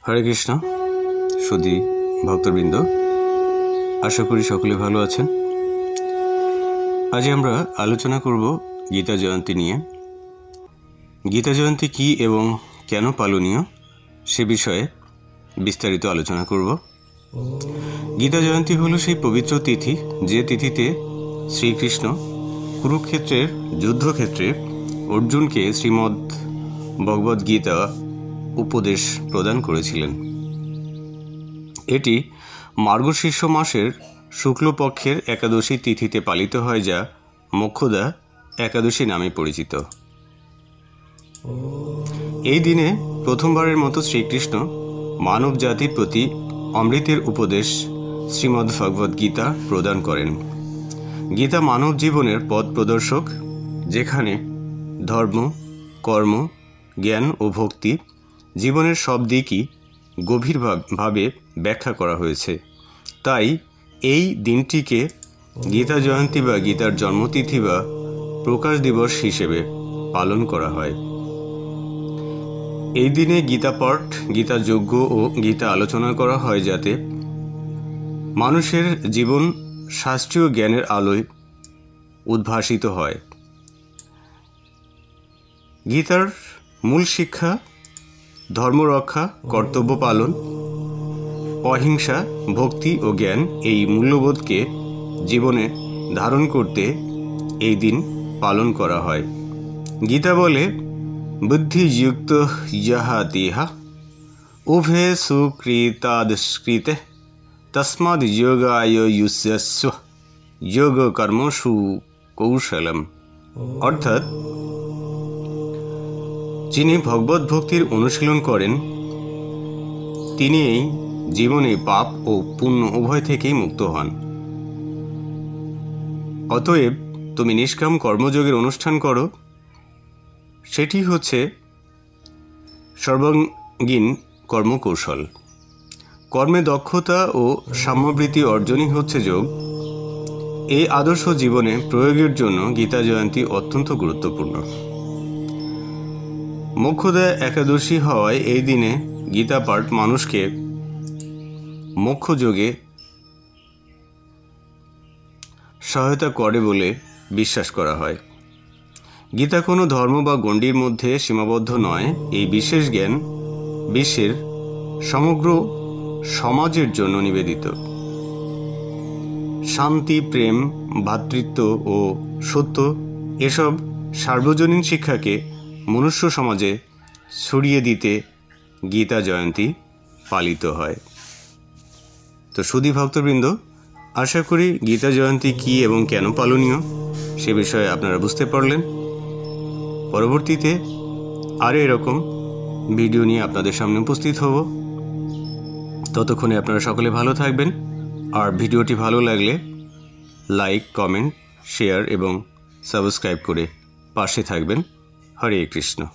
হরে কৃষ্ণ সুধী ভক্তবৃন্দ, আশা করি সকলে ভালো আছেন। আজ আমরা আলোচনা করব গীতা জয়ন্তী নিয়ে। গীতা জয়ন্তী কী এবং কেন পালনীয় সে বিষয়ে বিস্তারিত আলোচনা করব। গীতা জয়ন্তী হলো সেই পবিত্র তিথি যে তিথিতে শ্রীকৃষ্ণ কুরুক্ষেত্রের যুদ্ধক্ষেত্রে অর্জুনকে শ্রীমদ্ ভগবদ্গীতা উপদেশ প্রদান করেছিলেন। এটি মার্গশীর্ষ মাসের শুক্লপক্ষের একাদশী তিথিতে পালিত হয়, যা মোক্ষদা একাদশী নামে পরিচিত। এই দিনে প্রথমবারের মতো শ্রীকৃষ্ণ মানব জাতির প্রতি অমৃতের উপদেশ শ্রীমদ্ ভগবদ্গীতা প্রদান করেন। গীতা মানব জীবনের পথ প্রদর্শক, যেখানে ধর্ম, কর্ম, জ্ঞান ও ভক্তি জীবনের সব দিকই গভীরভাবে ব্যাখ্যা করা হয়েছে। তাই এই দিনটিকে গীতা জয়ন্তী বা গীতার জন্মতিথি বা প্রকাশ দিবস হিসেবে পালন করা হয়। এই দিনে গীতা পাঠ, গীতা যজ্ঞ ও গীতা আলোচনা করা হয়, যাতে মানুষের জীবন শাস্ত্রীয় জ্ঞানের আলোয় উদ্ভাসিত হয়। গীতার মূল শিক্ষা ধর্মরক্ষা, কর্তব্য পালন, অহিংসা, ভক্তি ও জ্ঞান। এই মূল্যবোধকে জীবনে ধারণ করতে এই দিন পালন করা হয়। গীতা বলে, বুদ্ধিযুক্ত যাহা তিহা উভে সুকৃতাদস্কৃতে তস্মাদ যোগায় ইউষ্যস্ব যোগ কর্মসু কৌশলম। অর্থাৎ, যিনি ভগবত ভক্তির অনুশীলন করেন তিনি এই জীবনে পাপ ও পুণ্য উভয় থেকেই মুক্ত হন। অতএব তুমি নিষ্কাম কর্মযোগের অনুষ্ঠান করো, সেটি হচ্ছে সর্বাঙ্গীন কর্মকৌশল। কর্মে দক্ষতা ও সাম্যবৃত্তি অর্জনই হচ্ছে যোগ। এই আদর্শ জীবনে প্রয়োগের জন্য গীতা জয়ন্তী অত্যন্ত গুরুত্বপূর্ণ। মোক্ষদা একাদশী হওয়ায় এই দিনে গীতা পাঠ মানুষকে মোক্ষযোগে সহায়তা করে বলে বিশ্বাস করা হয়। গীতা কোনো ধর্ম বা গণ্ডির মধ্যে সীমাবদ্ধ নয়। এই বিশেষ জ্ঞান বিশ্বের সমগ্র সমাজের জন্য নিবেদিত। শান্তি, প্রেম, ভ্রাতৃত্ব ও সত্য এসব সার্বজনীন শিক্ষাকে মনুষ্য সমাজে ছড়িয়ে দিতে গীতা জয়ন্তী পালিত হয়। তো সুধী ভক্তবৃন্দ, আশা করি গীতা জয়ন্তী কী এবং কেন পালনীয় সে বিষয়ে আপনারা বুঝতে পারলেন। পরবর্তীতে আরও এরকম ভিডিও নিয়ে আপনাদের সামনে উপস্থিত হব। ততক্ষণে আপনারা সকলে ভালো থাকবেন। আর ভিডিওটি ভালো লাগলে লাইক, কমেন্ট, শেয়ার এবং সাবস্ক্রাইব করে পাশে থাকবেন। হরে কৃষ্ণ।